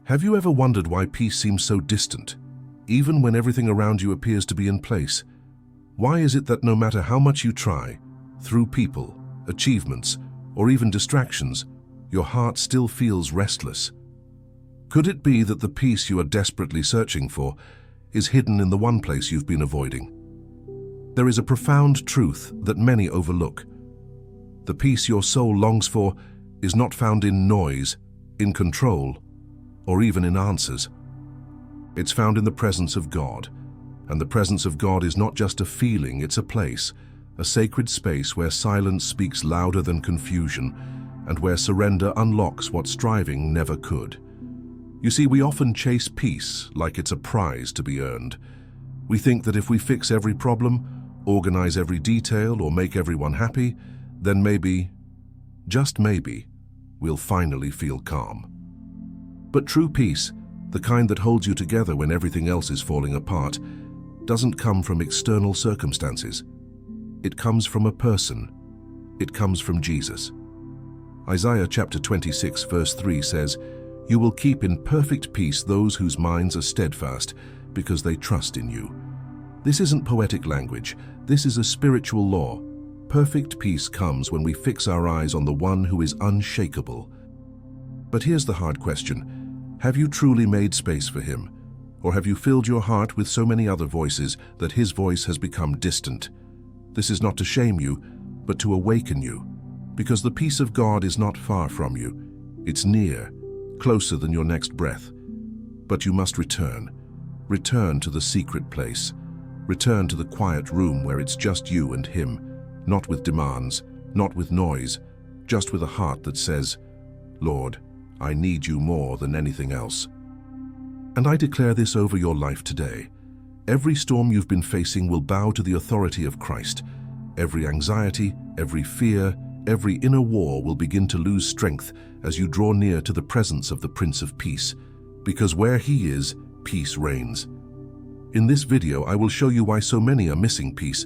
Have you ever wondered why peace seems so distant, even when everything around you appears to be in place? Why is it that no matter how much you try, through people, achievements, or even distractions, your heart still feels restless? Could it be that the peace you are desperately searching for is hidden in the one place you've been avoiding? There is a profound truth that many overlook. The peace your soul longs for is not found in noise, in control, or even in answers. It's found in the presence of God. And the presence of God is not just a feeling, it's a place, a sacred space where silence speaks louder than confusion, and where surrender unlocks what striving never could. You see, we often chase peace like it's a prize to be earned. We think that if we fix every problem, organize every detail, or make everyone happy, then maybe, just maybe, we'll finally feel calm. But true peace, the kind that holds you together when everything else is falling apart, doesn't come from external circumstances. It comes from a person. It comes from Jesus. Isaiah chapter 26 verse 3 says, "You will keep in perfect peace those whose minds are steadfast, because they trust in you." This isn't poetic language. This is a spiritual law. Perfect peace comes when we fix our eyes on the one who is unshakable. But here's the hard question. Have you truly made space for him? Or have you filled your heart with so many other voices that his voice has become distant? This is not to shame you, but to awaken you. Because the peace of God is not far from you. It's near, closer than your next breath. But you must return. Return to the secret place. Return to the quiet room where it's just you and him, not with demands, not with noise, just with a heart that says, "Lord, I need you more than anything else." And I declare this over your life today. Every storm you've been facing will bow to the authority of Christ. Every anxiety, every fear, every inner war will begin to lose strength as you draw near to the presence of the Prince of Peace, because where he is, peace reigns. In this video, I will show you why so many are missing peace,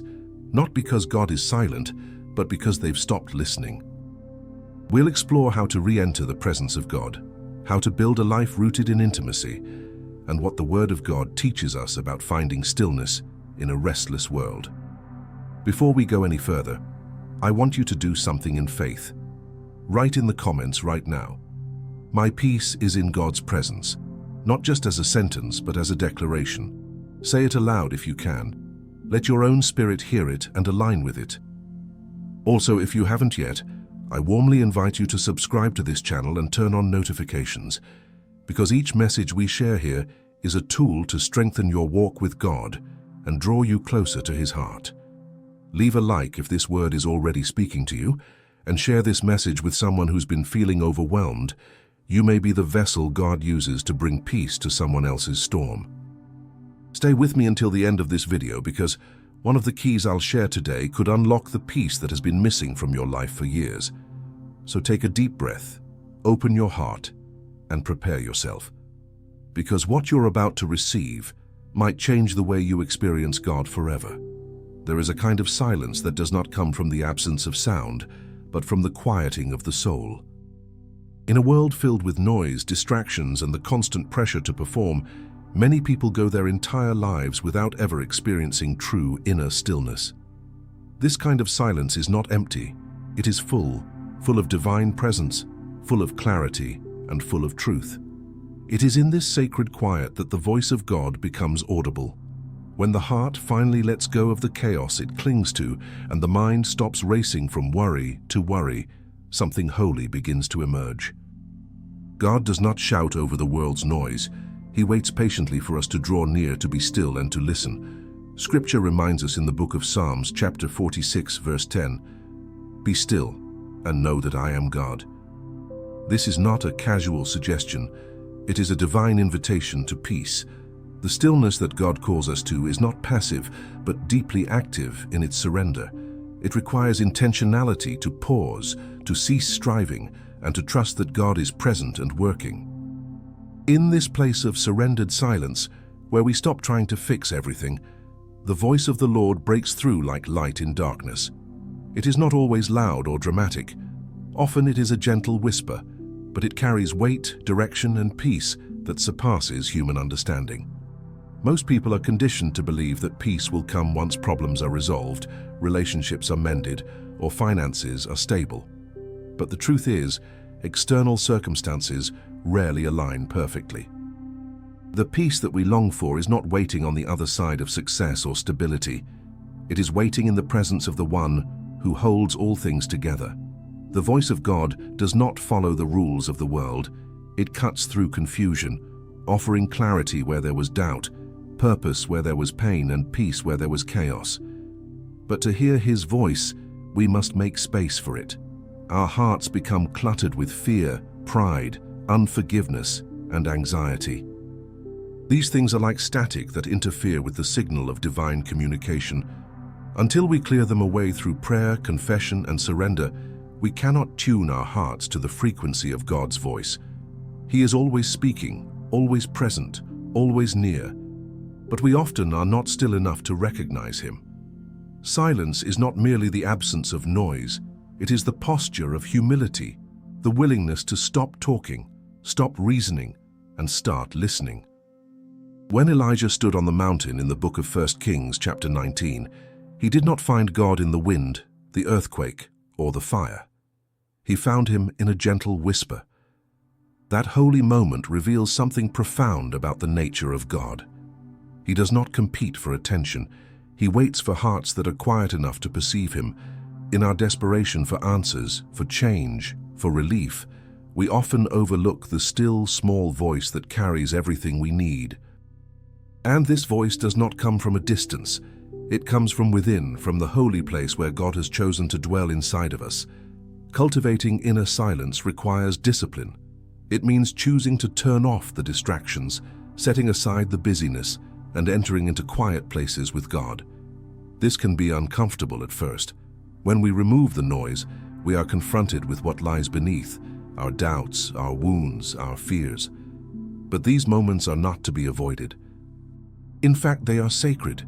not because God is silent, but because they've stopped listening. We'll explore how to re-enter the presence of God, how to build a life rooted in intimacy, and what the Word of God teaches us about finding stillness in a restless world. Before we go any further, I want you to do something in faith. Write in the comments right now, "My peace is in God's presence," not just as a sentence, but as a declaration. Say it aloud if you can. Let your own spirit hear it and align with it. Also, if you haven't yet, I warmly invite you to subscribe to this channel and turn on notifications, because each message we share here is a tool to strengthen your walk with God and draw you closer to his heart. Leave a like if this word is already speaking to you, and share this message with someone who's been feeling overwhelmed. You may be the vessel God uses to bring peace to someone else's storm. Stay with me until the end of this video, because one of the keys I'll share today could unlock the peace that has been missing from your life for years. So take a deep breath, open your heart, and prepare yourself. Because what you're about to receive might change the way you experience God forever. There is a kind of silence that does not come from the absence of sound, but from the quieting of the soul. In a world filled with noise, distractions, and the constant pressure to perform, many people go their entire lives without ever experiencing true inner stillness. This kind of silence is not empty. It is full of divine presence, full of clarity, and full of truth. It is in this sacred quiet that the voice of God becomes audible. When the heart finally lets go of the chaos it clings to, and the mind stops racing from worry to worry, something holy begins to emerge. God does not shout over the world's noise. He waits patiently for us to draw near, to be still, and to listen. Scripture reminds us in the book of Psalms, chapter 46, verse 10, "Be still and know that I am God." This is not a casual suggestion. It is a divine invitation to peace. The stillness that God calls us to is not passive, but deeply active in its surrender. It requires intentionality to pause, to cease striving, and to trust that God is present and working. In this place of surrendered silence, where we stop trying to fix everything, the voice of the Lord breaks through like light in darkness. It is not always loud or dramatic. Often it is a gentle whisper, but it carries weight, direction, and peace that surpasses human understanding. Most people are conditioned to believe that peace will come once problems are resolved, relationships are mended, or finances are stable. But the truth is, external circumstances rarely align perfectly. The peace that we long for is not waiting on the other side of success or stability. It is waiting in the presence of the One who holds all things together. The voice of God does not follow the rules of the world. It cuts through confusion, offering clarity where there was doubt, purpose where there was pain, and peace where there was chaos. But to hear His voice, we must make space for it. Our hearts become cluttered with fear, pride, unforgiveness, and anxiety. These things are like static that interfere with the signal of divine communication. Until we clear them away through prayer, confession, and surrender, we cannot tune our hearts to the frequency of God's voice. He is always speaking, always present, always near, but we often are not still enough to recognize Him. Silence is not merely the absence of noise, it is the posture of humility, the willingness to stop talking, stop reasoning, and start listening. When Elijah stood on the mountain in the book of 1 Kings chapter 19, he did not find God in the wind, the earthquake, or the fire. He found Him in a gentle whisper. That holy moment reveals something profound about the nature of God. He does not compete for attention. He waits for hearts that are quiet enough to perceive Him. In our desperation for answers, for change, for relief, we often overlook the still, small voice that carries everything we need. And this voice does not come from a distance. It comes from within, from the holy place where God has chosen to dwell inside of us. Cultivating inner silence requires discipline. It means choosing to turn off the distractions, setting aside the busyness, and entering into quiet places with God. This can be uncomfortable at first. When we remove the noise, we are confronted with what lies beneath, our doubts, our wounds, our fears. But these moments are not to be avoided. In fact, they are sacred,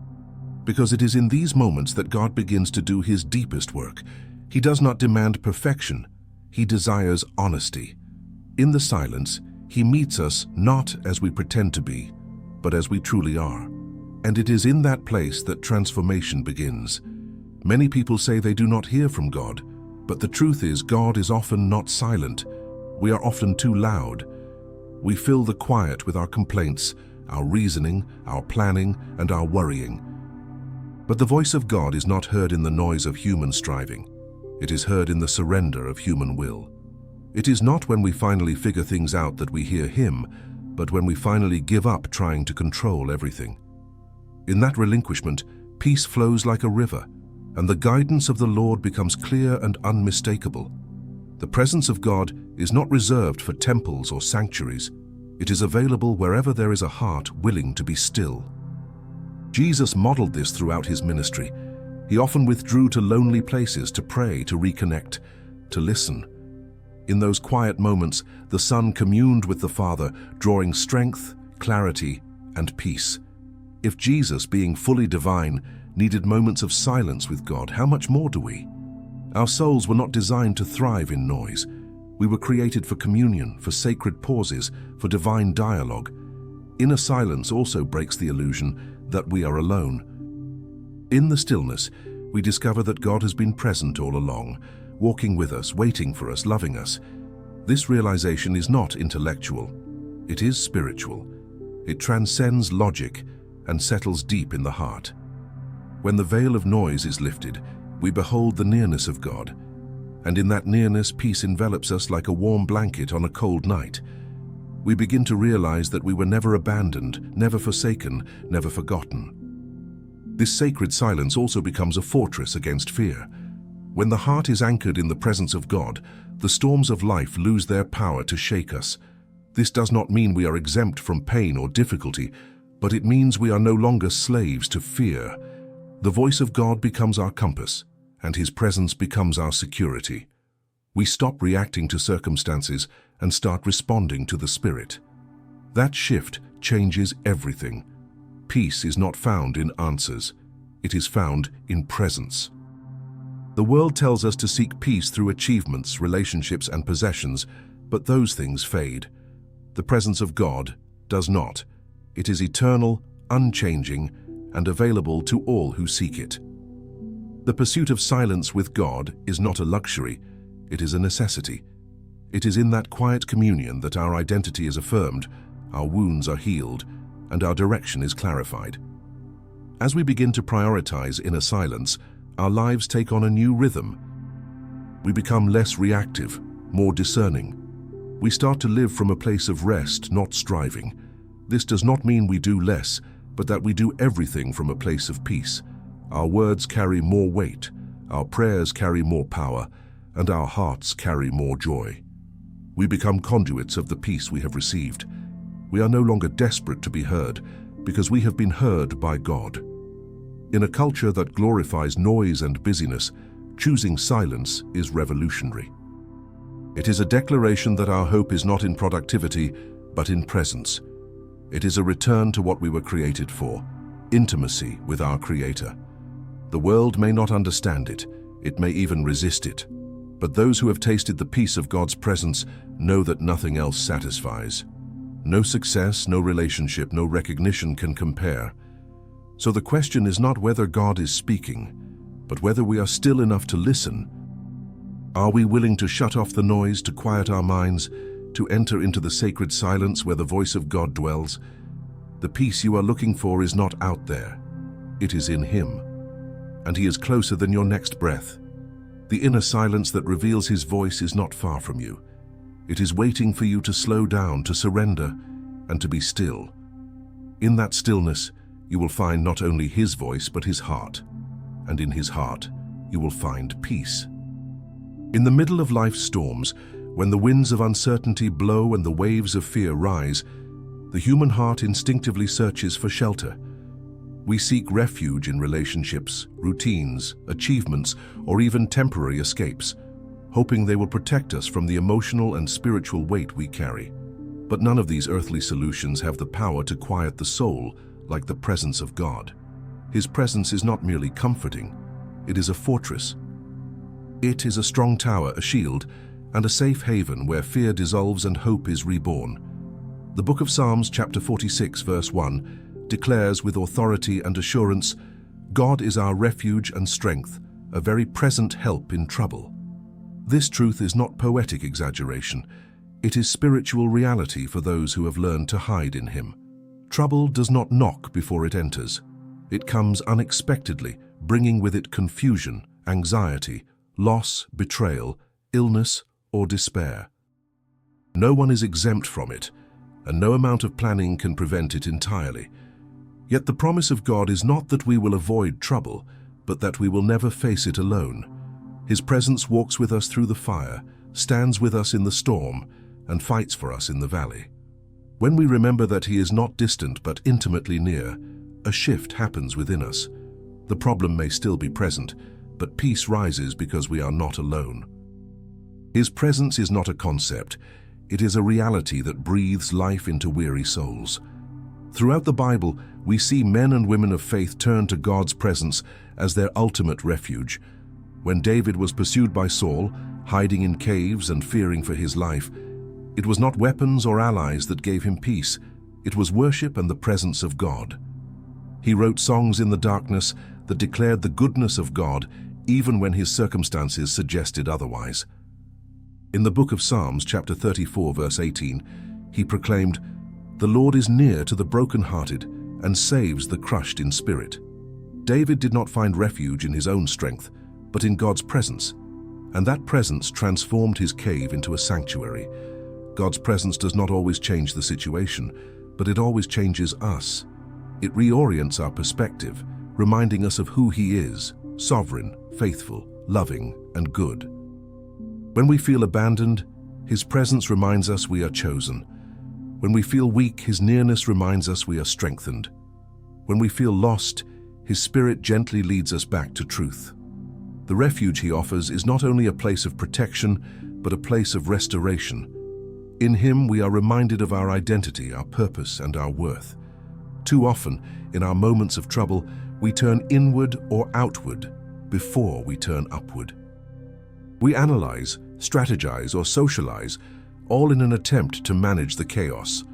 because it is in these moments that God begins to do His deepest work. He does not demand perfection. He desires honesty. In the silence, He meets us not as we pretend to be, but as we truly are. And it is in that place that transformation begins. Many people say they do not hear from God, but the truth is God is often not silent. We are often too loud. We fill the quiet with our complaints, our reasoning, our planning, and our worrying. But the voice of God is not heard in the noise of human striving. It is heard in the surrender of human will. It is not when we finally figure things out that we hear Him, but when we finally give up trying to control everything. In that relinquishment, peace flows like a river, and the guidance of the Lord becomes clear and unmistakable. The presence of God is not reserved for temples or sanctuaries. It is available wherever there is a heart willing to be still. Jesus modeled this throughout His ministry. He often withdrew to lonely places to pray, to reconnect, to listen. In those quiet moments, the Son communed with the Father, drawing strength, clarity, and peace. If Jesus, being fully divine, needed moments of silence with God, how much more do we? Our souls were not designed to thrive in noise. We were created for communion, for sacred pauses, for divine dialogue. Inner silence also breaks the illusion that we are alone. In the stillness, we discover that God has been present all along, walking with us, waiting for us, loving us. This realization is not intellectual. It is spiritual. It transcends logic and settles deep in the heart. When the veil of noise is lifted, we behold the nearness of God. And in that nearness, peace envelops us like a warm blanket on a cold night. We begin to realize that we were never abandoned, never forsaken, never forgotten. This sacred silence also becomes a fortress against fear. When the heart is anchored in the presence of God, the storms of life lose their power to shake us. This does not mean we are exempt from pain or difficulty, but it means we are no longer slaves to fear. The voice of God becomes our compass, and His presence becomes our security. We stop reacting to circumstances and start responding to the Spirit. That shift changes everything. Peace is not found in answers. It is found in presence. The world tells us to seek peace through achievements, relationships, and possessions, but those things fade. The presence of God, does not. It is eternal, unchanging, and available to all who seek it. The pursuit of silence with God is not a luxury, it is a necessity. It is in that quiet communion that our identity is affirmed, our wounds are healed, and our direction is clarified. As we begin to prioritize inner silence, our lives take on a new rhythm. We become less reactive, more discerning. We start to live from a place of rest, not striving. This does not mean we do less, but that we do everything from a place of peace. Our words carry more weight, our prayers carry more power, and our hearts carry more joy. We become conduits of the peace we have received. We are no longer desperate to be heard, because we have been heard by God. In a culture that glorifies noise and busyness, choosing silence is revolutionary. It is a declaration that our hope is not in productivity, but in presence. It is a return to what we were created for, intimacy with our Creator. The world may not understand it, it may even resist it, but those who have tasted the peace of God's presence know that nothing else satisfies. No success, no relationship, no recognition can compare. So the question is not whether God is speaking, but whether we are still enough to listen. Are we willing to shut off the noise, to quiet our minds, to enter into the sacred silence where the voice of God dwells? The peace you are looking for is not out there. It is in Him, and He is closer than your next breath. The inner silence that reveals His voice is not far from you. It is waiting for you to slow down, to surrender, and to be still. In that stillness, you will find not only His voice, but His heart. And in His heart, you will find peace. In the middle of life's storms, when the winds of uncertainty blow and the waves of fear rise, the human heart instinctively searches for shelter. We seek refuge in relationships, routines, achievements, or even temporary escapes, hoping they will protect us from the emotional and spiritual weight we carry. But none of these earthly solutions have the power to quiet the soul like the presence of God. His presence is not merely comforting, it is a fortress. It is a strong tower, a shield, and a safe haven where fear dissolves and hope is reborn. The book of Psalms, chapter 46, verse 1, declares with authority and assurance, God is our refuge and strength, a very present help in trouble. This truth is not poetic exaggeration. It is spiritual reality for those who have learned to hide in Him. Trouble does not knock before it enters. It comes unexpectedly, bringing with it confusion, anxiety, loss, betrayal, illness, or despair. No one is exempt from it, and no amount of planning can prevent it entirely. Yet the promise of God is not that we will avoid trouble, but that we will never face it alone. His presence walks with us through the fire, stands with us in the storm, and fights for us in the valley. When we remember that He is not distant but intimately near, a shift happens within us. The problem may still be present, but peace rises because we are not alone. His presence is not a concept, it is a reality that breathes life into weary souls. Throughout the Bible, we see men and women of faith turn to God's presence as their ultimate refuge. When David was pursued by Saul, hiding in caves and fearing for his life, it was not weapons or allies that gave him peace, it was worship and the presence of God. He wrote songs in the darkness that declared the goodness of God even when his circumstances suggested otherwise. In the book of Psalms, chapter 34, verse 18, he proclaimed, "The Lord is near to the brokenhearted and saves the crushed in spirit." David did not find refuge in his own strength, but in God's presence, and that presence transformed his cave into a sanctuary. God's presence does not always change the situation, but it always changes us. It reorients our perspective, reminding us of who He is, sovereign, faithful, loving, and good. When we feel abandoned, His presence reminds us we are chosen. When we feel weak, His nearness reminds us we are strengthened. When we feel lost, His Spirit gently leads us back to truth. The refuge He offers is not only a place of protection, but a place of restoration. In Him we are reminded of our identity, our purpose, and our worth. Too often, in our moments of trouble, we turn inward or outward before we turn upward. We analyze, strategize, or socialize, all in an attempt to manage the chaos.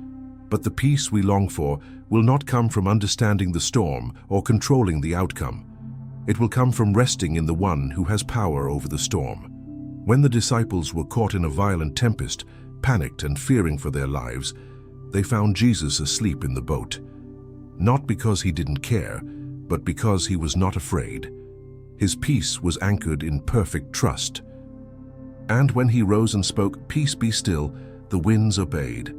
But the peace we long for will not come from understanding the storm or controlling the outcome. It will come from resting in the one who has power over the storm. When the disciples were caught in a violent tempest, panicked and fearing for their lives, they found Jesus asleep in the boat. Not because he didn't care, but because he was not afraid. His peace was anchored in perfect trust. And when he rose and spoke, "Peace, be still," the winds obeyed.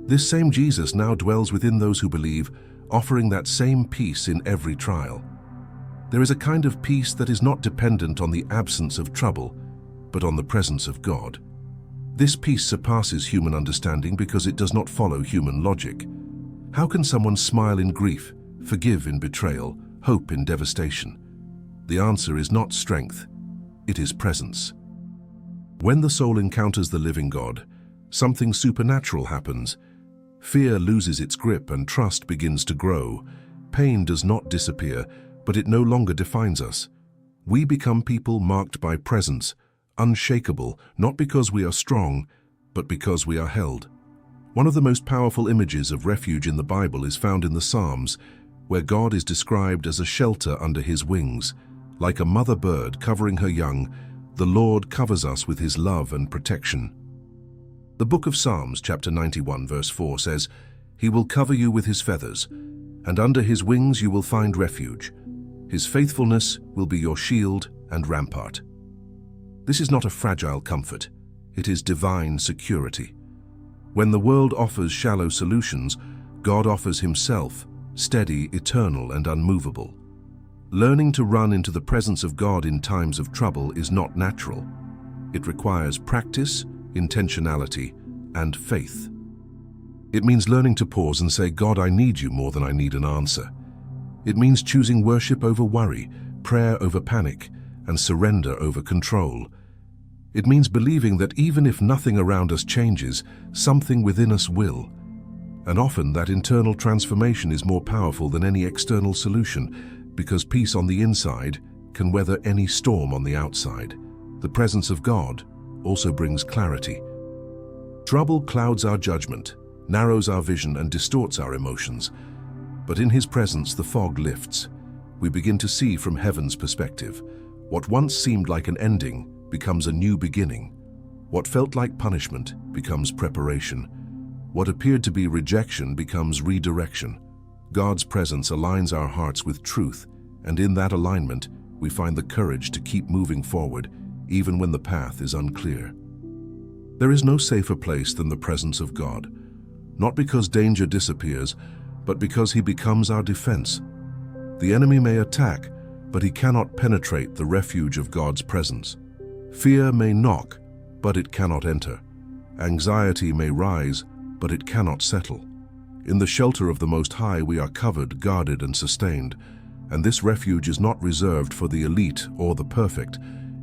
This same Jesus now dwells within those who believe, offering that same peace in every trial. There is a kind of peace that is not dependent on the absence of trouble, but on the presence of God. This peace surpasses human understanding because it does not follow human logic. How can someone smile in grief, forgive in betrayal, hope in devastation? The answer is not strength, it is presence. When the soul encounters the living God, something supernatural happens. Fear loses its grip and trust begins to grow. Pain does not disappear, but it no longer defines us. We become people marked by presence, unshakable, not because we are strong, but because we are held. One of the most powerful images of refuge in the Bible is found in the Psalms, where God is described as a shelter under his wings. Like a mother bird covering her young, the Lord covers us with his love and protection. The book of Psalms, chapter 91, verse 4 says, "He will cover you with his feathers, and under his wings you will find refuge. His faithfulness will be your shield and rampart." This is not a fragile comfort, it is divine security. When the world offers shallow solutions, God offers himself, steady, eternal, and unmovable. Learning to run into the presence of God in times of trouble is not natural. It requires practice, intentionality, and faith. It means learning to pause and say, "God, I need you more than I need an answer." It means choosing worship over worry, prayer over panic, and surrender over control. It means believing that even if nothing around us changes, something within us will. And often that internal transformation is more powerful than any external solution, because peace on the inside can weather any storm on the outside. The presence of God also brings clarity. Trouble clouds our judgment, narrows our vision, and distorts our emotions. But in his presence, the fog lifts. We begin to see from heaven's perspective. What once seemed like an ending becomes a new beginning. What felt like punishment becomes preparation. What appeared to be rejection becomes redirection. God's presence aligns our hearts with truth, and in that alignment, we find the courage to keep moving forward, even when the path is unclear. There is no safer place than the presence of God, not because danger disappears, but because he becomes our defense. The enemy may attack, but he cannot penetrate the refuge of God's presence. Fear may knock, but it cannot enter. Anxiety may rise, but it cannot settle. In the shelter of the Most High, we are covered, guarded, and sustained. And this refuge is not reserved for the elite or the perfect.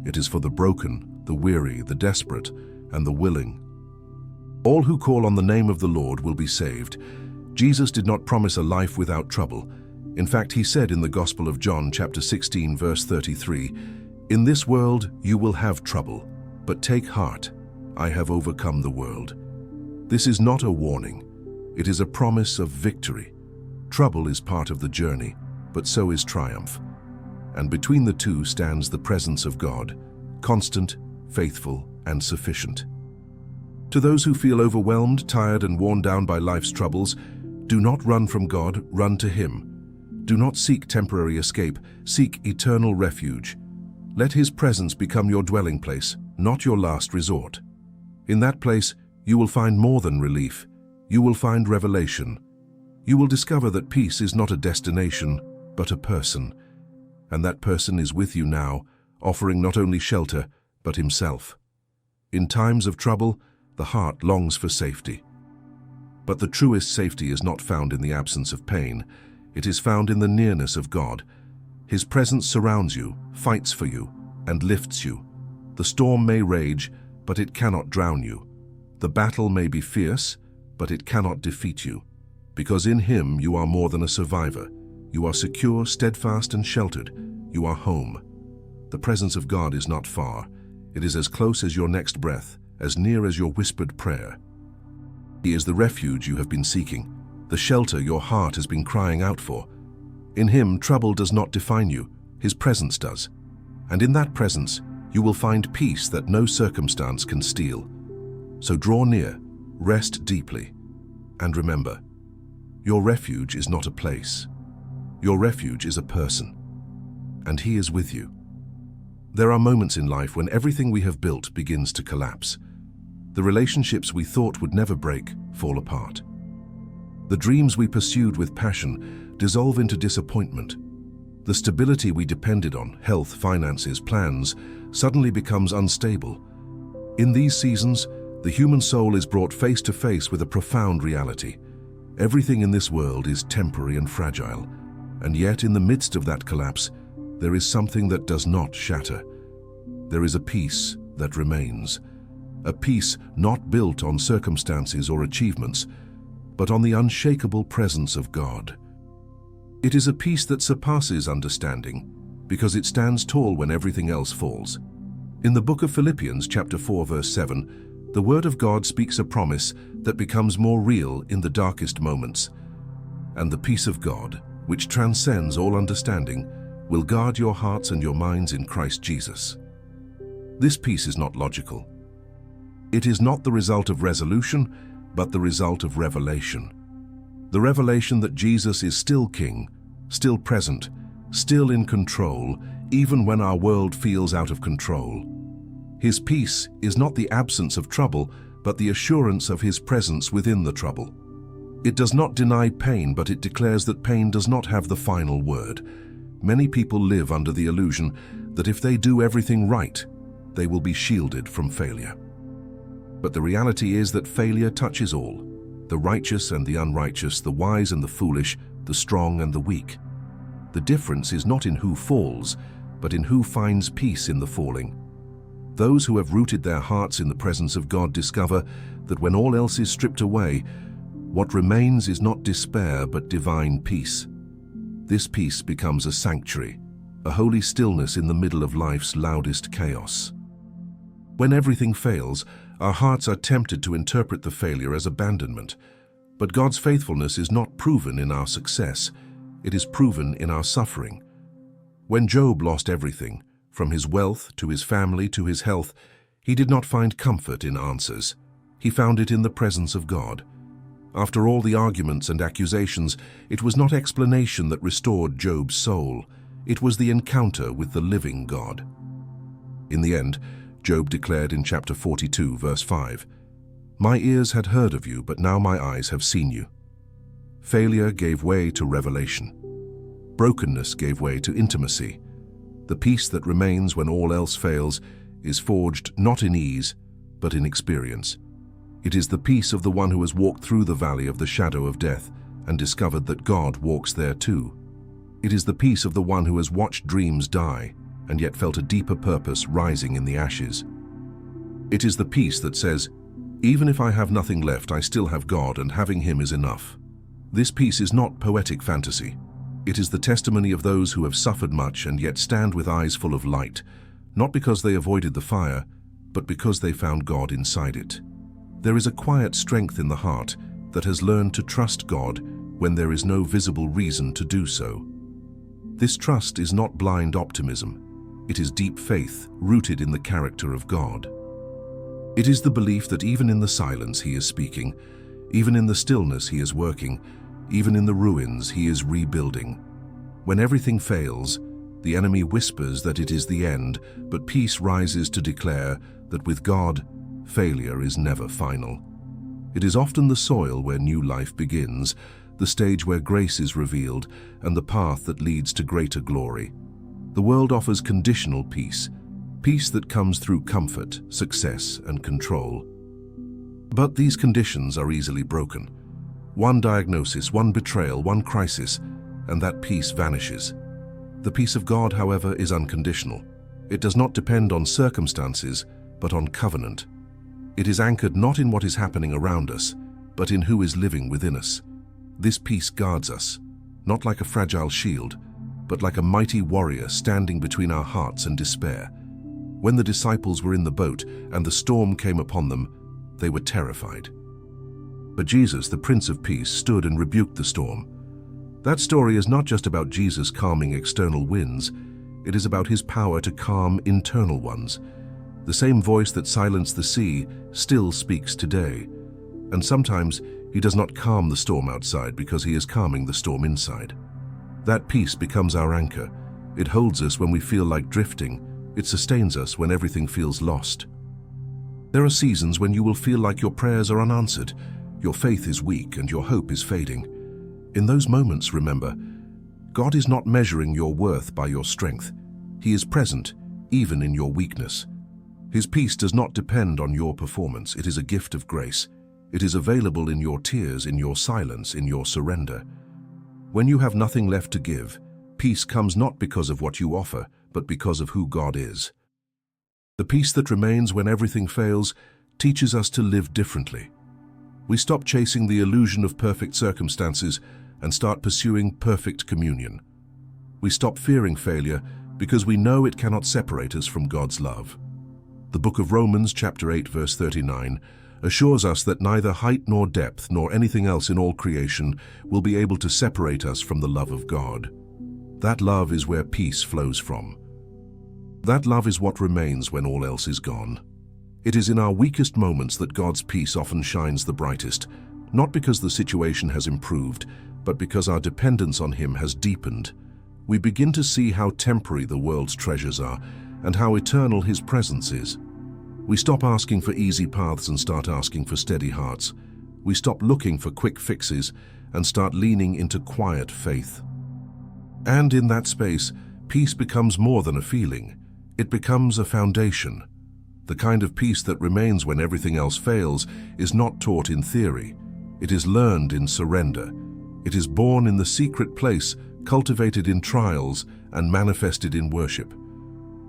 It is for the broken, the weary, the desperate, and the willing. All who call on the name of the Lord will be saved. Jesus did not promise a life without trouble. In fact, he said in the Gospel of John, chapter 16, verse 33, "In this world you will have trouble, but take heart, I have overcome the world." This is not a warning. It is a promise of victory. Trouble is part of the journey, but so is triumph. And between the two stands the presence of God, constant, faithful, and sufficient. To those who feel overwhelmed, tired, and worn down by life's troubles, do not run from God, run to him. Do not seek temporary escape, seek eternal refuge. Let his presence become your dwelling place, not your last resort. In that place, you will find more than relief. You will find revelation. You will discover that peace is not a destination, but a person. And that person is with you now, offering not only shelter, but himself. In times of trouble, the heart longs for safety. But the truest safety is not found in the absence of pain. It is found in the nearness of God. His presence surrounds you, fights for you, and lifts you. The storm may rage, but it cannot drown you. The battle may be fierce, but it cannot defeat you. Because in him you are more than a survivor. You are secure, steadfast, and sheltered. You are home. The presence of God is not far. It is as close as your next breath, as near as your whispered prayer. He is the refuge you have been seeking, the shelter your heart has been crying out for. In Him, trouble does not define you, His presence does. And in that presence, you will find peace that no circumstance can steal. So draw near, rest deeply, and remember, your refuge is not a place. Your refuge is a person, and He is with you. There are moments in life when everything we have built begins to collapse. The relationships we thought would never break fall apart. The dreams we pursued with passion dissolve into disappointment. The stability we depended on, health, finances, plans, suddenly becomes unstable. In these seasons, the human soul is brought face to face with a profound reality. Everything in this world is temporary and fragile, and yet in the midst of that collapse, there is something that does not shatter. There is a peace that remains. A peace not built on circumstances or achievements, but on the unshakable presence of God. It is a peace that surpasses understanding, because it stands tall when everything else falls. In the book of Philippians, chapter 4, verse 7, the Word of God speaks a promise that becomes more real in the darkest moments. And the peace of God, which transcends all understanding, will guard your hearts and your minds in Christ Jesus. This peace is not logical. It is not the result of resolution, but the result of revelation. The revelation that Jesus is still King, still present, still in control, even when our world feels out of control. His peace is not the absence of trouble, but the assurance of His presence within the trouble. It does not deny pain, but it declares that pain does not have the final word. Many people live under the illusion that if they do everything right, they will be shielded from failure. But the reality is that failure touches all, the righteous and the unrighteous, the wise and the foolish, the strong and the weak. The difference is not in who falls, but in who finds peace in the falling. Those who have rooted their hearts in the presence of God discover that when all else is stripped away, what remains is not despair but divine peace. This peace becomes a sanctuary, a holy stillness in the middle of life's loudest chaos. When everything fails, our hearts are tempted to interpret the failure as abandonment. But God's faithfulness is not proven in our success, it is proven in our suffering. When Job lost everything, from his wealth to his family to his health, he did not find comfort in answers. He found it in the presence of God. After all the arguments and accusations, it was not explanation that restored Job's soul. It was the encounter with the living God. In the end, Job declared in chapter 42, verse 5, "My ears had heard of you, but now my eyes have seen you." Failure gave way to revelation. Brokenness gave way to intimacy. The peace that remains when all else fails is forged not in ease, but in experience. It is the peace of the one who has walked through the valley of the shadow of death and discovered that God walks there too. It is the peace of the one who has watched dreams die and yet felt a deeper purpose rising in the ashes. It is the peace that says, even if I have nothing left, I still have God, and having Him is enough. This peace is not poetic fantasy. It is the testimony of those who have suffered much and yet stand with eyes full of light, not because they avoided the fire, but because they found God inside it. There is a quiet strength in the heart that has learned to trust God when there is no visible reason to do so. This trust is not blind optimism. It is deep faith rooted in the character of God. It is the belief that even in the silence He is speaking, even in the stillness He is working, even in the ruins He is rebuilding. When everything fails, the enemy whispers that it is the end, but peace rises to declare that with God, failure is never final. It is often the soil where new life begins, the stage where grace is revealed, and the path that leads to greater glory. The world offers conditional peace, peace that comes through comfort, success, and control. But these conditions are easily broken. One diagnosis, one betrayal, one crisis, and that peace vanishes. The peace of God, however, is unconditional. It does not depend on circumstances, but on covenant. It is anchored not in what is happening around us, but in who is living within us. This peace guards us, not like a fragile shield, but like a mighty warrior standing between our hearts and despair. When the disciples were in the boat and the storm came upon them, they were terrified. But Jesus, the Prince of Peace, stood and rebuked the storm. That story is not just about Jesus calming external winds. It is about his power to calm internal ones. The same voice that silenced the sea still speaks today. And sometimes he does not calm the storm outside because he is calming the storm inside. That peace becomes our anchor. It holds us when we feel like drifting. It sustains us when everything feels lost. There are seasons when you will feel like your prayers are unanswered, your faith is weak, and your hope is fading. In those moments, remember, God is not measuring your worth by your strength. He is present, even in your weakness. His peace does not depend on your performance. It is a gift of grace. It is available in your tears, in your silence, in your surrender. When you have nothing left to give, peace comes not because of what you offer, but because of who God is. The peace that remains when everything fails teaches us to live differently. We stop chasing the illusion of perfect circumstances and start pursuing perfect communion. We stop fearing failure because we know it cannot separate us from God's love. The book of Romans, chapter 8, verse 39, assures us that neither height nor depth nor anything else in all creation will be able to separate us from the love of God. That love is where peace flows from. That love is what remains when all else is gone. It is in our weakest moments that God's peace often shines the brightest, not because the situation has improved, but because our dependence on Him has deepened. We begin to see how temporary the world's treasures are and how eternal His presence is. We stop asking for easy paths and start asking for steady hearts. We stop looking for quick fixes and start leaning into quiet faith. And in that space, peace becomes more than a feeling. It becomes a foundation. The kind of peace that remains when everything else fails is not taught in theory. It is learned in surrender. It is born in the secret place, cultivated in trials, and manifested in worship.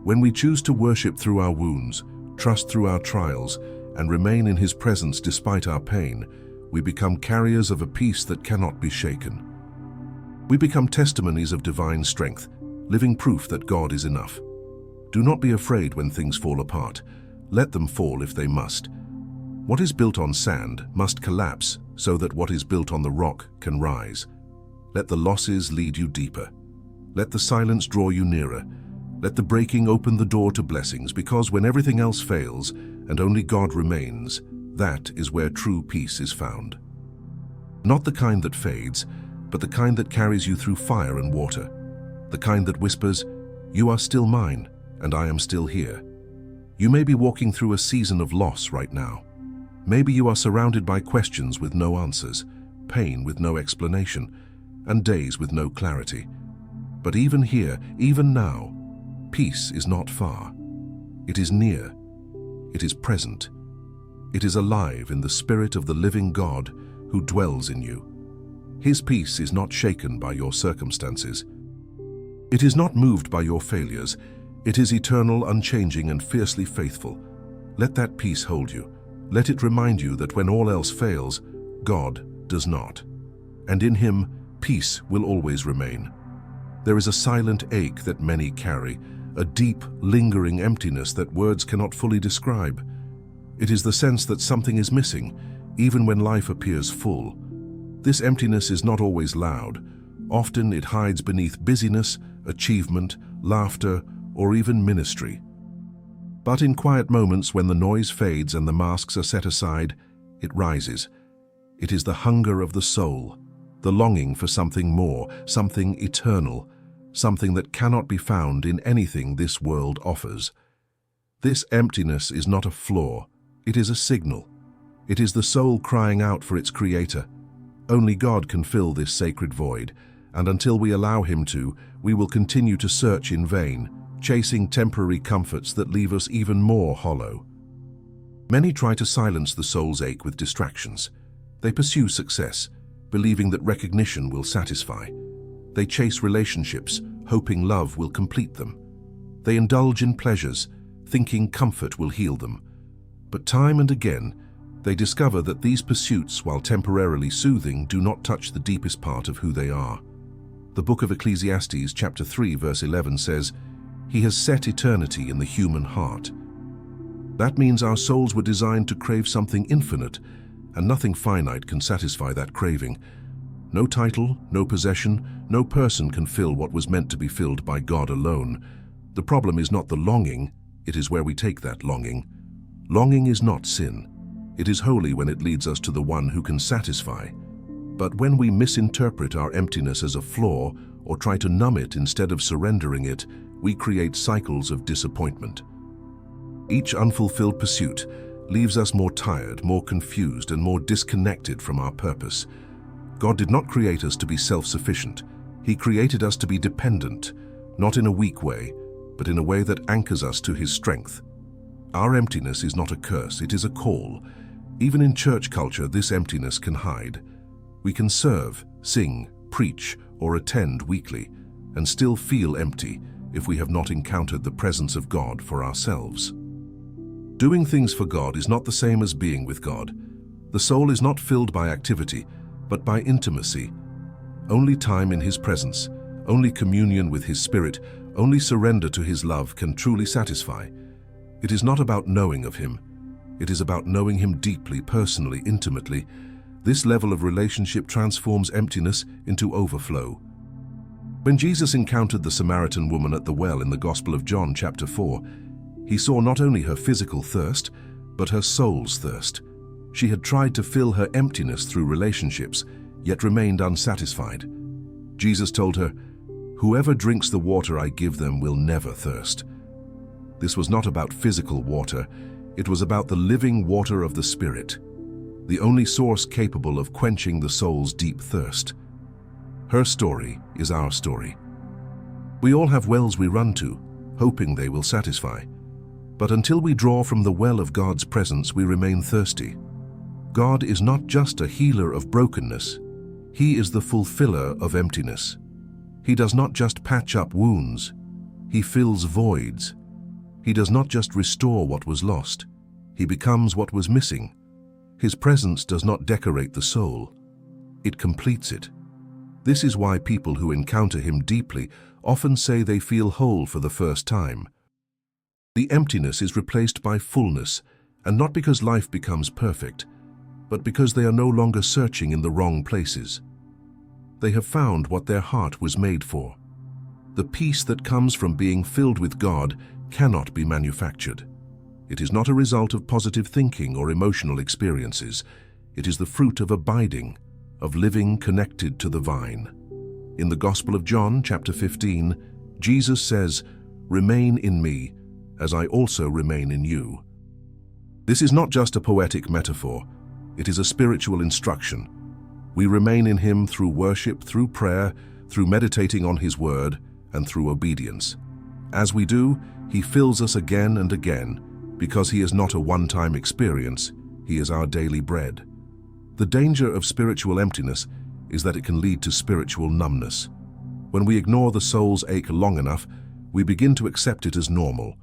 When we choose to worship through our wounds, trust through our trials, and remain in His presence despite our pain, we become carriers of a peace that cannot be shaken. We become testimonies of divine strength, living proof that God is enough. Do not be afraid when things fall apart. Let them fall if they must. What is built on sand must collapse so that what is built on the rock can rise. Let the losses lead you deeper. Let the silence draw you nearer. Let the breaking open the door to blessings, because when everything else fails and only God remains, that is where true peace is found. Not the kind that fades, but the kind that carries you through fire and water. The kind that whispers, "You are still mine, and I am still here." You may be walking through a season of loss right now. Maybe you are surrounded by questions with no answers, pain with no explanation, and days with no clarity. But even here, even now, peace is not far. It is near. It is present. It is alive in the Spirit of the living God who dwells in you. His peace is not shaken by your circumstances. It is not moved by your failures. It is eternal, unchanging, and fiercely faithful. Let that peace hold you. Let it remind you that when all else fails, God does not. And in Him, peace will always remain. There is a silent ache that many carry, a deep, lingering emptiness that words cannot fully describe. It is the sense that something is missing, even when life appears full. This emptiness is not always loud. Often it hides beneath busyness, achievement, laughter, or even ministry. But in quiet moments when the noise fades and the masks are set aside, it rises. It is the hunger of the soul, the longing for something more, something eternal, something that cannot be found in anything this world offers. This emptiness is not a flaw, it is a signal. It is the soul crying out for its Creator. Only God can fill this sacred void, and until we allow Him to, we will continue to search in vain, chasing temporary comforts that leave us even more hollow. Many try to silence the soul's ache with distractions. They pursue success, believing that recognition will satisfy. They chase relationships, hoping love will complete them. They indulge in pleasures, thinking comfort will heal them. But time and again, they discover that these pursuits, while temporarily soothing, do not touch the deepest part of who they are. The book of Ecclesiastes, chapter 3, verse 11 says, "He has set eternity in the human heart." That means our souls were designed to crave something infinite, and nothing finite can satisfy that craving. No title, no possession, no person can fill what was meant to be filled by God alone. The problem is not the longing, it is where we take that longing. Longing is not sin. It is holy when it leads us to the one who can satisfy. But when we misinterpret our emptiness as a flaw or try to numb it instead of surrendering it, we create cycles of disappointment. Each unfulfilled pursuit leaves us more tired, more confused, and more disconnected from our purpose. God did not create us to be self-sufficient. He created us to be dependent, not in a weak way, but in a way that anchors us to His strength. Our emptiness is not a curse, it is a call. Even in church culture, this emptiness can hide. We can serve, sing, preach, or attend weekly, and still feel empty if we have not encountered the presence of God for ourselves. Doing things for God is not the same as being with God. The soul is not filled by activity, but by intimacy. Only time in His presence, only communion with His Spirit, only surrender to His love can truly satisfy. It is not about knowing of Him. It is about knowing Him deeply, personally, intimately. This level of relationship transforms emptiness into overflow. When Jesus encountered the Samaritan woman at the well in the Gospel of John, chapter 4, He saw not only her physical thirst, but her soul's thirst. She had tried to fill her emptiness through relationships, yet remained unsatisfied. Jesus told her, "Whoever drinks the water I give them will never thirst." This was not about physical water, it was about the living water of the Spirit, the only source capable of quenching the soul's deep thirst. Her story is our story. We all have wells we run to, hoping they will satisfy. But until we draw from the well of God's presence, we remain thirsty. God is not just a healer of brokenness, He is the fulfiller of emptiness. He does not just patch up wounds, He fills voids. He does not just restore what was lost, He becomes what was missing. His presence does not decorate the soul, it completes it. This is why people who encounter Him deeply often say they feel whole for the first time. The emptiness is replaced by fullness, and not because life becomes perfect, but because they are no longer searching in the wrong places. They have found what their heart was made for. The peace that comes from being filled with God cannot be manufactured. It is not a result of positive thinking or emotional experiences. It is the fruit of abiding, of living connected to the vine. In the Gospel of John, chapter 15, Jesus says, "Remain in me, as I also remain in you." This is not just a poetic metaphor, it is a spiritual instruction. We remain in Him through worship, through prayer, through meditating on His word, and through obedience. As we do, He fills us again and again, because He is not a one-time experience, He is our daily bread. The danger of spiritual emptiness is that it can lead to spiritual numbness. When we ignore the soul's ache long enough, we begin to accept it as normal.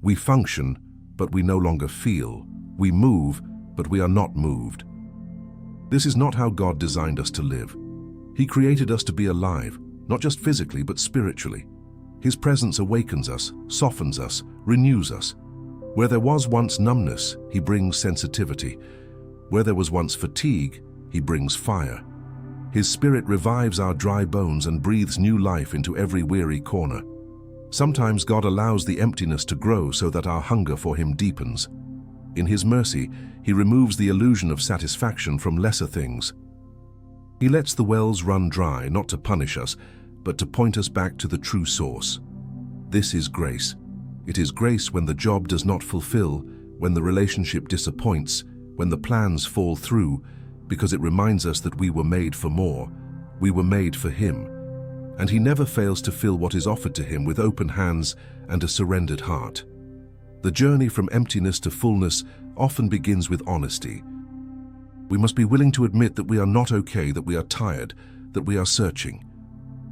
We function, but we no longer feel. We move, but we are not moved. This is not how God designed us to live. He created us to be alive, not just physically, but spiritually. His presence awakens us, softens us, renews us. Where there was once numbness, He brings sensitivity. Where there was once fatigue, He brings fire. His Spirit revives our dry bones and breathes new life into every weary corner. Sometimes God allows the emptiness to grow so that our hunger for Him deepens. In His mercy, He removes the illusion of satisfaction from lesser things. He lets the wells run dry, not to punish us, but to point us back to the true source. This is grace. It is grace when the job does not fulfill, when the relationship disappoints, when the plans fall through, because it reminds us that we were made for more. We were made for Him. And He never fails to fill what is offered to Him with open hands and a surrendered heart. The journey from emptiness to fullness often begins with honesty. We must be willing to admit that we are not okay, that we are tired, that we are searching.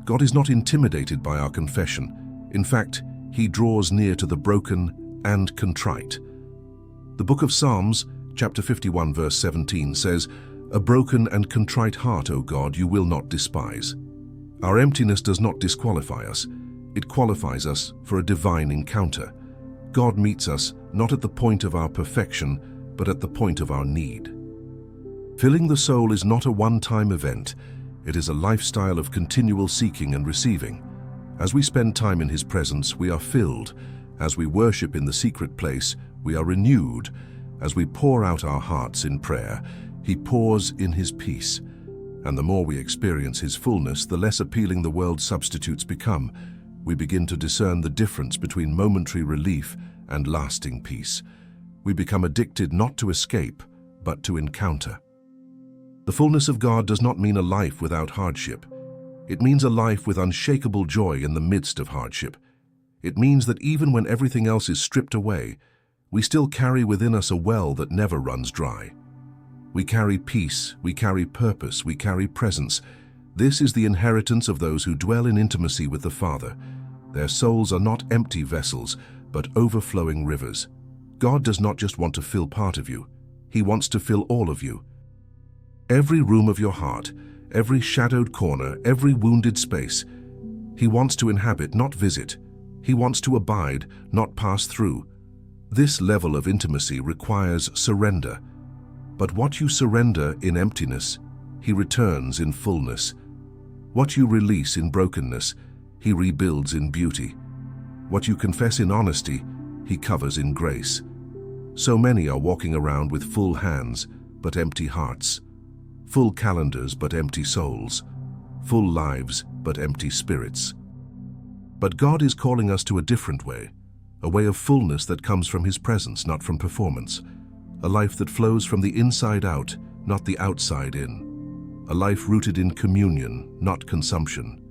God is not intimidated by our confession. In fact, He draws near to the broken and contrite. The book of Psalms, chapter 51, verse 17 says, "A broken and contrite heart, O God, you will not despise." Our emptiness does not disqualify us. It qualifies us for a divine encounter. God meets us not at the point of our perfection, but at the point of our need. Filling the soul is not a one-time event. It is a lifestyle of continual seeking and receiving. As we spend time in His presence, we are filled. As we worship in the secret place, we are renewed. As we pour out our hearts in prayer, He pours in His peace. And the more we experience His fullness, the less appealing the world's substitutes become. We begin to discern the difference between momentary relief and lasting peace. We become addicted not to escape, but to encounter. The fullness of God does not mean a life without hardship. It means a life with unshakable joy in the midst of hardship. It means that even when everything else is stripped away, we still carry within us a well that never runs dry. We carry peace, we carry purpose, we carry presence. This is the inheritance of those who dwell in intimacy with the Father. Their souls are not empty vessels, but overflowing rivers. God does not just want to fill part of you. He wants to fill all of you. Every room of your heart, every shadowed corner, every wounded space. He wants to inhabit, not visit. He wants to abide, not pass through. This level of intimacy requires surrender. But what you surrender in emptiness, He returns in fullness. What you release in brokenness, He rebuilds in beauty. What you confess in honesty, He covers in grace. So many are walking around with full hands, but empty hearts. Full calendars, but empty souls. Full lives, but empty spirits. But God is calling us to a different way, a way of fullness that comes from His presence, not from performance. A life that flows from the inside out, not the outside in. A life rooted in communion, not consumption.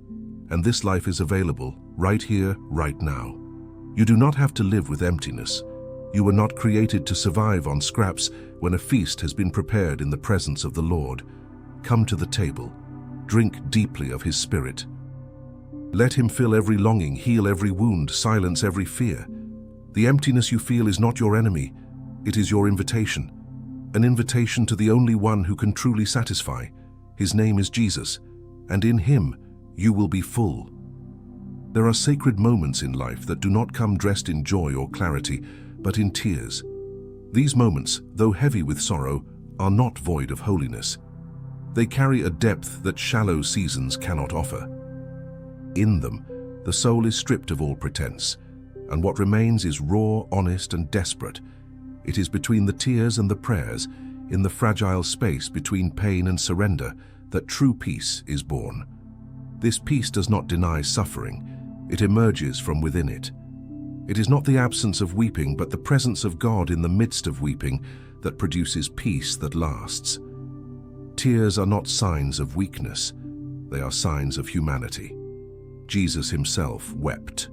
And this life is available right here, right now. You do not have to live with emptiness. You were not created to survive on scraps when a feast has been prepared in the presence of the Lord. Come to the table. Drink deeply of His Spirit. Let Him fill every longing, heal every wound, silence every fear. The emptiness you feel is not your enemy. It is your invitation. An invitation to the only one who can truly satisfy. His name is Jesus, and in Him you will be full. There are sacred moments in life that do not come dressed in joy or clarity, but in tears. These moments, though heavy with sorrow, are not void of holiness. They carry a depth that shallow seasons cannot offer. In them, the soul is stripped of all pretense, and what remains is raw, honest, and desperate. It is between the tears and the prayers, in the fragile space between pain and surrender, that true peace is born. This peace does not deny suffering. It emerges from within it. It is not the absence of weeping, but the presence of God in the midst of weeping that produces peace that lasts. Tears are not signs of weakness. They are signs of humanity. Jesus Himself wept.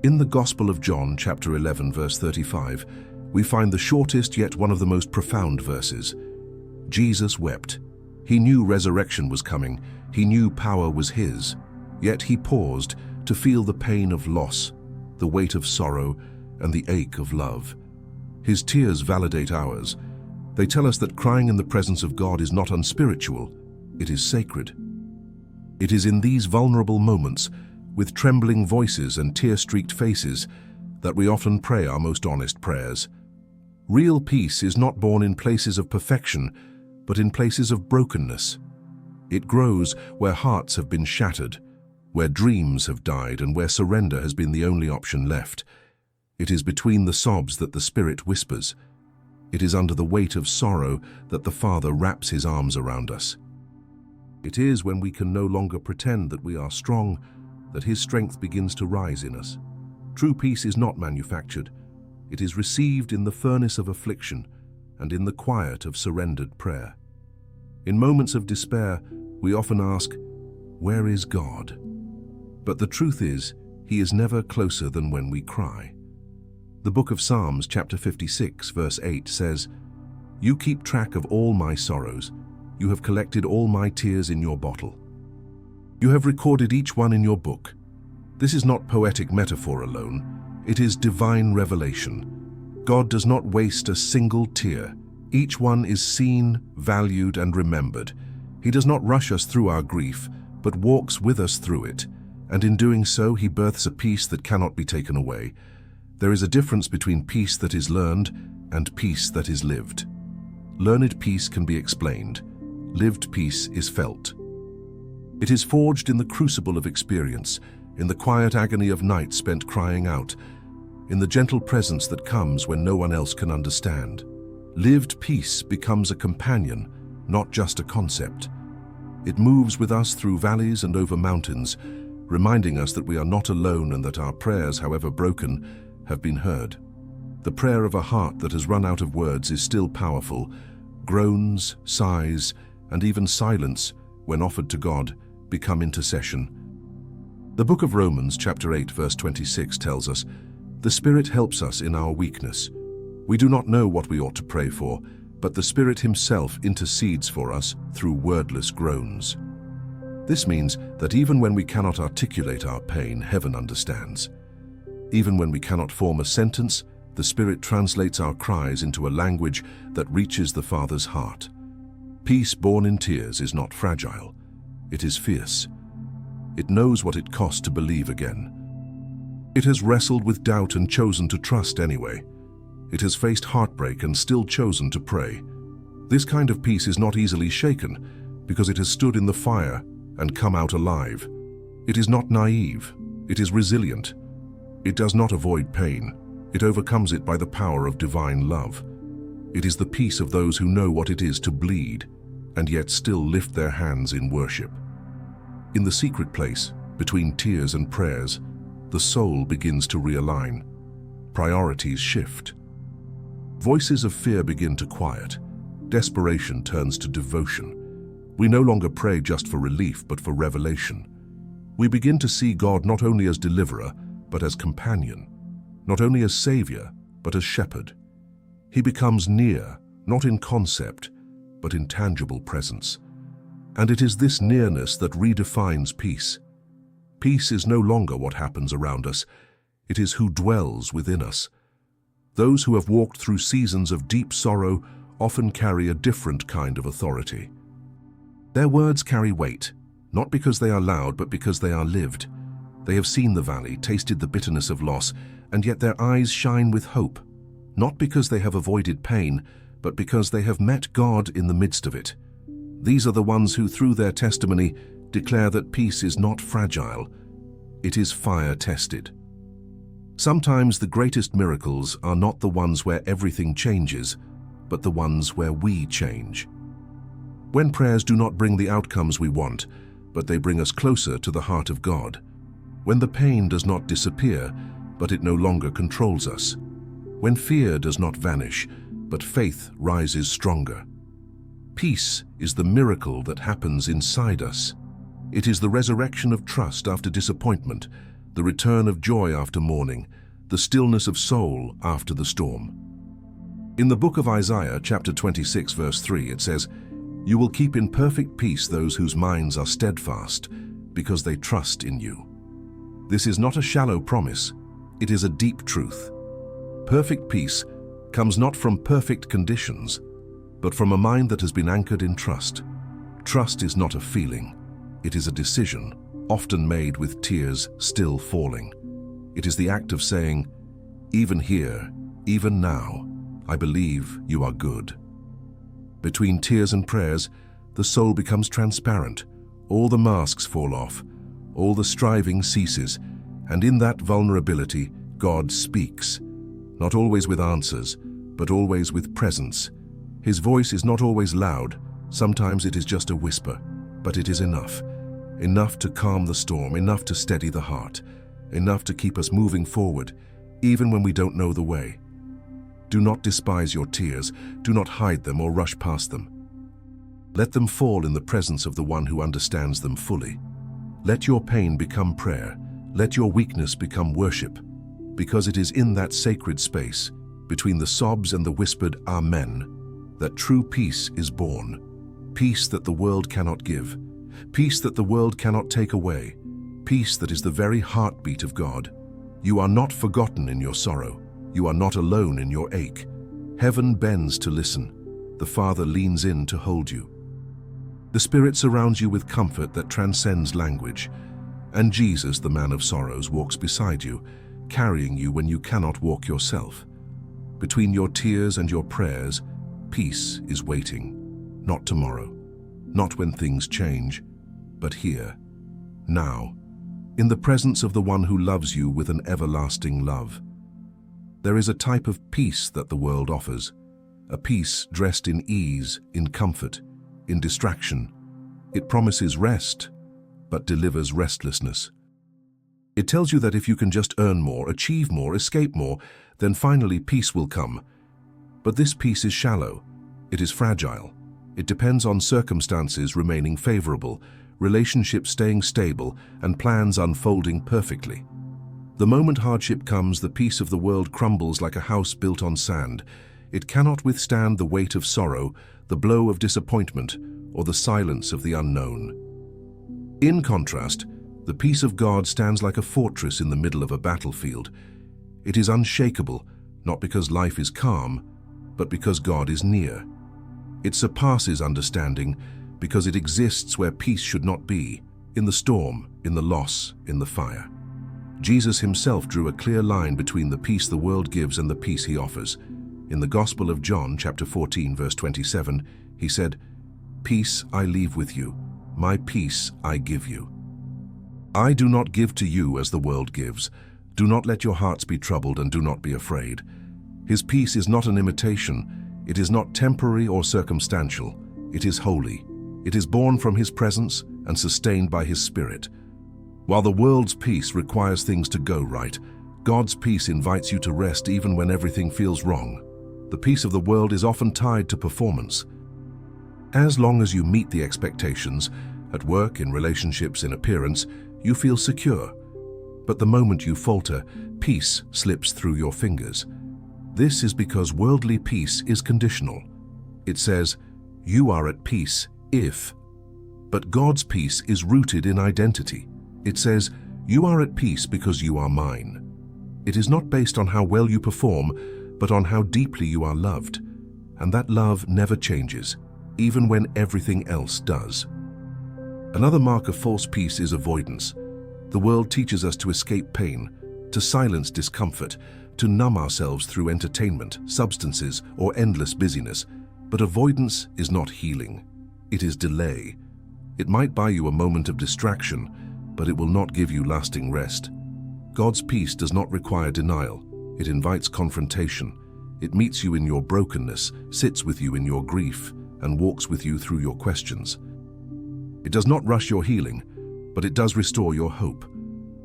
In the Gospel of John, chapter 11, verse 35, we find the shortest yet one of the most profound verses. Jesus wept. He knew resurrection was coming. He knew power was His. Yet He paused to feel the pain of loss, the weight of sorrow, and the ache of love. His tears validate ours. They tell us that crying in the presence of God is not unspiritual, it is sacred. It is in these vulnerable moments, with trembling voices and tear-streaked faces, that we often pray our most honest prayers. Real peace is not born in places of perfection, but in places of brokenness. It grows where hearts have been shattered, where dreams have died, and where surrender has been the only option left. It is between the sobs that the Spirit whispers. It is under the weight of sorrow that the Father wraps His arms around us. It is when we can no longer pretend that we are strong, that His strength begins to rise in us. True peace is not manufactured. It is received in the furnace of affliction and in the quiet of surrendered prayer. In moments of despair, we often ask, "Where is God?" But the truth is, He is never closer than when we cry. The book of Psalms, chapter 56, verse 8 says, "You keep track of all my sorrows. You have collected all my tears in your bottle. You have recorded each one in your book." This is not poetic metaphor alone. It is divine revelation. God does not waste a single tear. Each one is seen, valued, and remembered. He does not rush us through our grief, but walks with us through it. And in doing so, He births a peace that cannot be taken away. There is a difference between peace that is learned and peace that is lived. Learned peace can be explained. Lived peace is felt. It is forged in the crucible of experience, in the quiet agony of night spent crying out, in the gentle presence that comes when no one else can understand. Lived peace becomes a companion, not just a concept. It moves with us through valleys and over mountains, reminding us that we are not alone and that our prayers, however broken, have been heard. The prayer of a heart that has run out of words is still powerful. Groans, sighs, and even silence, when offered to God, become intercession. The book of Romans, chapter 8, verse 26 tells us, "The Spirit helps us in our weakness. We do not know what we ought to pray for, but the Spirit Himself intercedes for us through wordless groans." This means that even when we cannot articulate our pain, heaven understands. Even when we cannot form a sentence, the Spirit translates our cries into a language that reaches the Father's heart. Peace born in tears is not fragile. It is fierce. It knows what it costs to believe again. It has wrestled with doubt and chosen to trust anyway. It has faced heartbreak and still chosen to pray. This kind of peace is not easily shaken because it has stood in the fire and come out alive. It is not naive. It is resilient. It does not avoid pain. It overcomes it by the power of divine love. It is the peace of those who know what it is to bleed and yet still lift their hands in worship. In the secret place, between tears and prayers, the soul begins to realign. Priorities shift. Voices of fear begin to quiet. Desperation turns to devotion. We no longer pray just for relief, but for revelation. We begin to see God not only as deliverer, but as companion. Not only as savior, but as shepherd. He becomes near, not in concept, but in tangible presence. And it is this nearness that redefines peace. Peace is no longer what happens around us. It is who dwells within us. Those who have walked through seasons of deep sorrow often carry a different kind of authority. Their words carry weight, not because they are loud, but because they are lived. They have seen the valley, tasted the bitterness of loss, and yet their eyes shine with hope, not because they have avoided pain, but because they have met God in the midst of it. These are the ones who, through their testimony, declare that peace is not fragile. It is fire-tested. Sometimes the greatest miracles are not the ones where everything changes, but the ones where we change. When prayers do not bring the outcomes we want, but they bring us closer to the heart of God. When the pain does not disappear, but it no longer controls us. When fear does not vanish, but faith rises stronger. Peace is the miracle that happens inside us. It is the resurrection of trust after disappointment, the return of joy after mourning, the stillness of soul after the storm. In the book of Isaiah, chapter 26, verse 3, it says, "You will keep in perfect peace those whose minds are steadfast, because they trust in you." This is not a shallow promise, it is a deep truth. Perfect peace comes not from perfect conditions, but from a mind that has been anchored in trust. Trust is not a feeling, it is a decision, often made with tears still falling. It is the act of saying, "Even here, even now, I believe you are good." Between tears and prayers, the soul becomes transparent. All the masks fall off, all the striving ceases, and in that vulnerability, God speaks. Not always with answers, but always with presence. His voice is not always loud, sometimes it is just a whisper, but it is enough. Enough to calm the storm, enough to steady the heart, enough to keep us moving forward, even when we don't know the way. Do not despise your tears, do not hide them or rush past them. Let them fall in the presence of the one who understands them fully. Let your pain become prayer, let your weakness become worship, because it is in that sacred space, between the sobs and the whispered Amen, that true peace is born. Peace that the world cannot give, peace that the world cannot take away, peace that is the very heartbeat of God. You are not forgotten in your sorrow. You are not alone in your ache. Heaven bends to listen. The Father leans in to hold you. The Spirit surrounds you with comfort that transcends language. And Jesus, the man of sorrows, walks beside you, carrying you when you cannot walk yourself. Between your tears and your prayers, peace is waiting, not tomorrow, not when things change, but here, now, in the presence of the one who loves you with an everlasting love. There is a type of peace that the world offers, a peace dressed in ease, in comfort, in distraction. It promises rest, but delivers restlessness. It tells you that if you can just earn more, achieve more, escape more, then finally peace will come. But this peace is shallow. It is fragile. It depends on circumstances remaining favorable, relationships staying stable, and plans unfolding perfectly. The moment hardship comes, the peace of the world crumbles like a house built on sand. It cannot withstand the weight of sorrow, the blow of disappointment, or the silence of the unknown. In contrast, the peace of God stands like a fortress in the middle of a battlefield. It is unshakable, not because life is calm, but because God is near. It surpasses understanding because it exists where peace should not be, in the storm, in the loss, in the fire. Jesus himself drew a clear line between the peace the world gives and the peace he offers. In the Gospel of John, chapter 14, verse 27, he said, "Peace I leave with you, my peace I give you. I do not give to you as the world gives. Do not let your hearts be troubled and do not be afraid." His peace is not an imitation. It is not temporary or circumstantial. It is holy. It is born from his presence and sustained by his Spirit. While the world's peace requires things to go right, God's peace invites you to rest even when everything feels wrong. The peace of the world is often tied to performance. As long as you meet the expectations, at work, in relationships, in appearance, you feel secure. But the moment you falter, peace slips through your fingers. This is because worldly peace is conditional. It says, "You are at peace if." But God's peace is rooted in identity. It says, "You are at peace because you are mine." It is not based on how well you perform, but on how deeply you are loved. And that love never changes, even when everything else does. Another mark of false peace is avoidance. The world teaches us to escape pain, to silence discomfort, to numb ourselves through entertainment, substances, or endless busyness. But avoidance is not healing. It is delay. It might buy you a moment of distraction, but it will not give you lasting rest. God's peace does not require denial. It invites confrontation. It meets you in your brokenness, sits with you in your grief, and walks with you through your questions. It does not rush your healing, but it does restore your hope.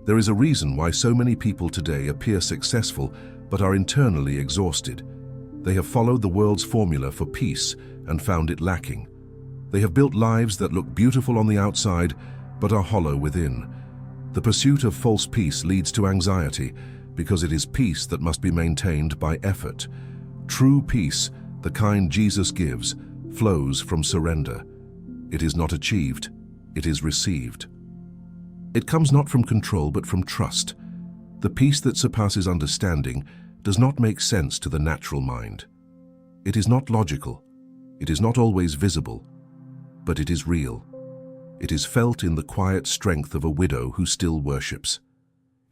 There is a reason why so many people today appear successful but are internally exhausted. They have followed the world's formula for peace and found it lacking. They have built lives that look beautiful on the outside but are hollow within. The pursuit of false peace leads to anxiety because it is peace that must be maintained by effort. True peace, the kind Jesus gives, flows from surrender. It is not achieved, it is received. It comes not from control but from trust. The peace that surpasses understanding does not make sense to the natural mind. It is not logical. It is not always visible, but it is real. It is felt in the quiet strength of a widow who still worships.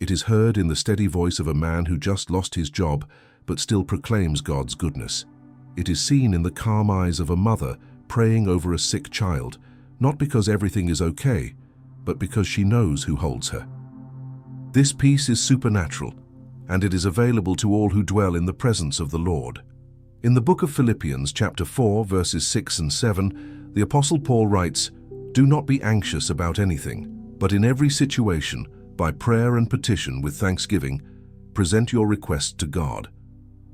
It is heard in the steady voice of a man who just lost his job but still proclaims God's goodness. It is seen in the calm eyes of a mother praying over a sick child, not because everything is okay, but because she knows who holds her. This peace is supernatural, and it is available to all who dwell in the presence of the Lord. In the book of Philippians, chapter 4, verses 6 and 7, the Apostle Paul writes, "Do not be anxious about anything, but in every situation, by prayer and petition with thanksgiving, present your requests to God.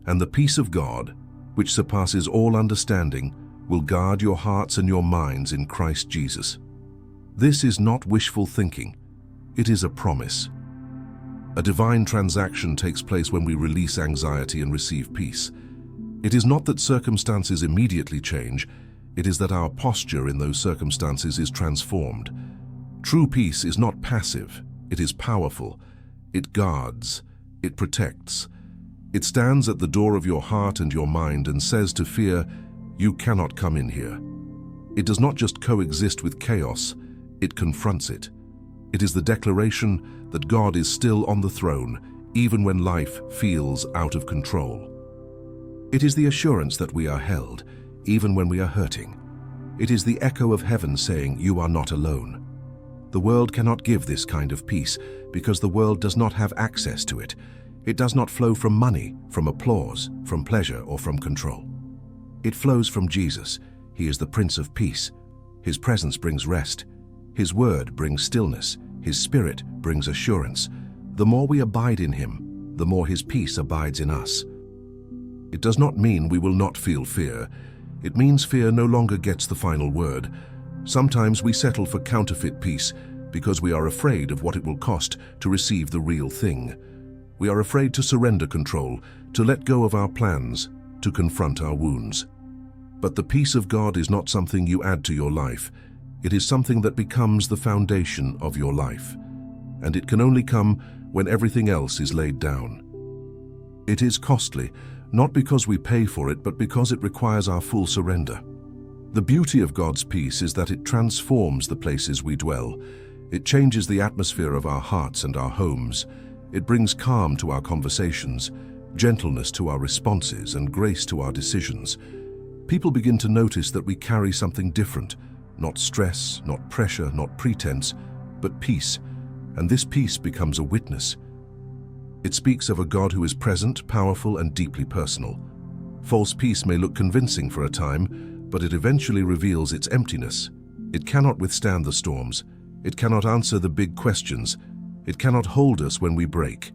And the peace of God, which surpasses all understanding, will guard your hearts and your minds in Christ Jesus." This is not wishful thinking. It is a promise. A divine transaction takes place when we release anxiety and receive peace. It is not that circumstances immediately change, it is that our posture in those circumstances is transformed. True peace is not passive, it is powerful. It guards, it protects. It stands at the door of your heart and your mind and says to fear, "You cannot come in here." It does not just coexist with chaos, it confronts it. It is the declaration that God is still on the throne, even when life feels out of control. It is the assurance that we are held, even when we are hurting. It is the echo of heaven saying, "You are not alone." The world cannot give this kind of peace because the world does not have access to it. It does not flow from money, from applause, from pleasure, or from control. It flows from Jesus. He is the Prince of Peace. His presence brings rest. His word brings stillness. His spirit brings assurance. The more we abide in him, the more his peace abides in us. It does not mean we will not feel fear. It means fear no longer gets the final word. Sometimes we settle for counterfeit peace because we are afraid of what it will cost to receive the real thing. We are afraid to surrender control, to let go of our plans, to confront our wounds. But the peace of God is not something you add to your life. It is something that becomes the foundation of your life. And it can only come when everything else is laid down. It is costly, not because we pay for it, but because it requires our full surrender. The beauty of God's peace is that it transforms the places we dwell. It changes the atmosphere of our hearts and our homes. It brings calm to our conversations, gentleness to our responses, and grace to our decisions. People begin to notice that we carry something different, not stress, not pressure, not pretense, but peace, and this peace becomes a witness. It speaks of a God who is present, powerful, and deeply personal. False peace may look convincing for a time, but it eventually reveals its emptiness. It cannot withstand the storms. It cannot answer the big questions. It cannot hold us when we break.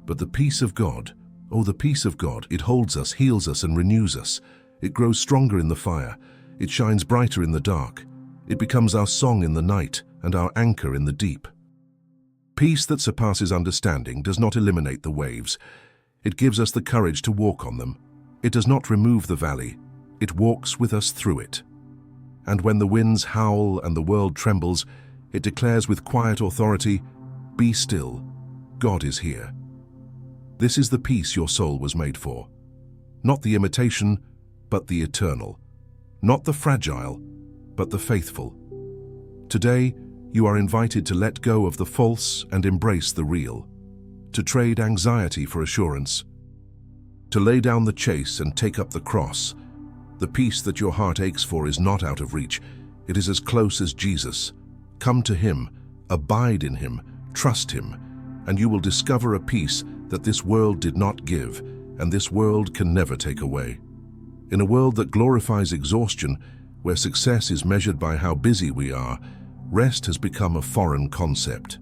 But the peace of God, oh, the peace of God, it holds us, heals us, and renews us. It grows stronger in the fire. It shines brighter in the dark. It becomes our song in the night and our anchor in the deep. Peace that surpasses understanding does not eliminate the waves. It gives us the courage to walk on them. It does not remove the valley. It walks with us through it. And when the winds howl and the world trembles, it declares with quiet authority, "Be still, God is here." This is the peace your soul was made for. Not the imitation, but the eternal. Not the fragile, but the faithful. Today, you are invited to let go of the false and embrace the real, to trade anxiety for assurance, to lay down the chase and take up the cross. The peace that your heart aches for is not out of reach. It is as close as Jesus. Come to him, abide in him, trust him, and you will discover a peace that this world did not give and this world can never take away. In a world that glorifies exhaustion, where success is measured by how busy we are, rest has become a foreign concept.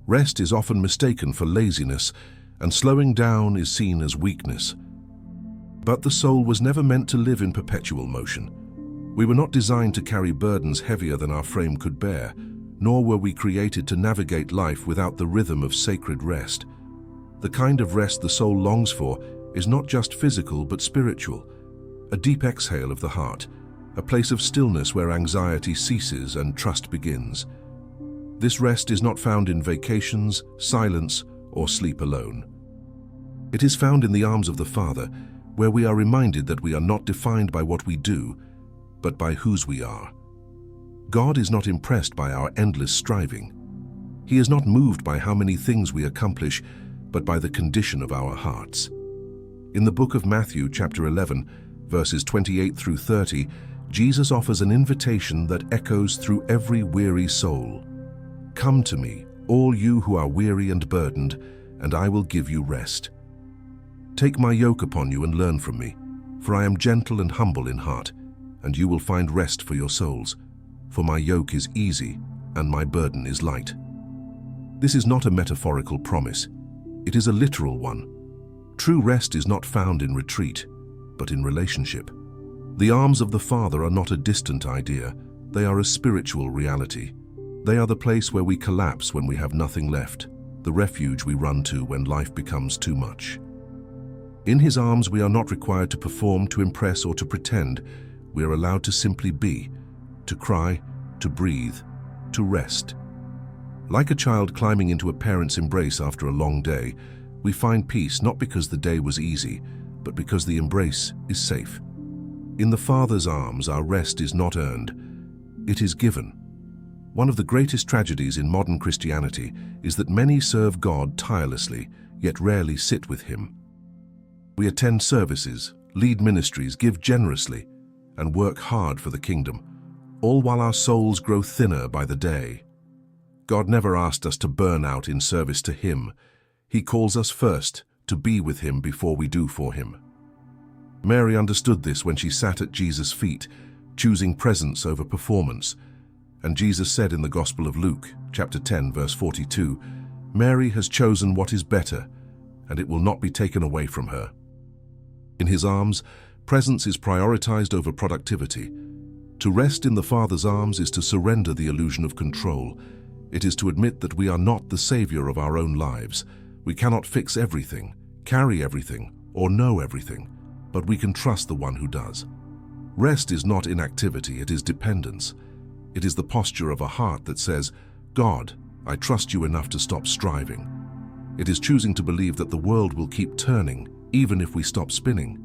Rest is often mistaken for laziness, and slowing down is seen as weakness. But the soul was never meant to live in perpetual motion. We were not designed to carry burdens heavier than our frame could bear, nor were we created to navigate life without the rhythm of sacred rest. The kind of rest the soul longs for is not just physical but spiritual, a deep exhale of the heart, a place of stillness where anxiety ceases and trust begins. This rest is not found in vacations, silence, or sleep alone. It is found in the arms of the Father, where we are reminded that we are not defined by what we do, but by whose we are. God is not impressed by our endless striving. He is not moved by how many things we accomplish, but by the condition of our hearts. In the book of Matthew, chapter 11, verses 28 through 30, Jesus offers an invitation that echoes through every weary soul. "Come to me, all you who are weary and burdened, and I will give you rest. Take my yoke upon you and learn from me, for I am gentle and humble in heart, and you will find rest for your souls. For my yoke is easy and my burden is light." This is not a metaphorical promise. It is a literal one. True rest is not found in retreat, but in relationship. The arms of the Father are not a distant idea. They are a spiritual reality. They are the place where we collapse when we have nothing left, the refuge we run to when life becomes too much. In his arms, we are not required to perform, to impress, or to pretend. We are allowed to simply be, to cry, to breathe, to rest. Like a child climbing into a parent's embrace after a long day, we find peace not because the day was easy, but because the embrace is safe. In the Father's arms, our rest is not earned, it is given. One of the greatest tragedies in modern Christianity is that many serve God tirelessly, yet rarely sit with him. We attend services, lead ministries, give generously, and work hard for the kingdom, all while our souls grow thinner by the day. God never asked us to burn out in service to Him. He calls us first to be with Him before we do for Him. Mary understood this when she sat at Jesus' feet, choosing presence over performance. And Jesus said in the Gospel of Luke, chapter 10, verse 42, "Mary has chosen what is better, and it will not be taken away from her." In His arms, presence is prioritized over productivity. To rest in the Father's arms is to surrender the illusion of control. It is to admit that we are not the savior of our own lives. We cannot fix everything, carry everything, or know everything, but we can trust the one who does. Rest is not inactivity, it is dependence. It is the posture of a heart that says, "God, I trust you enough to stop striving." It is choosing to believe that the world will keep turning, even if we stop spinning.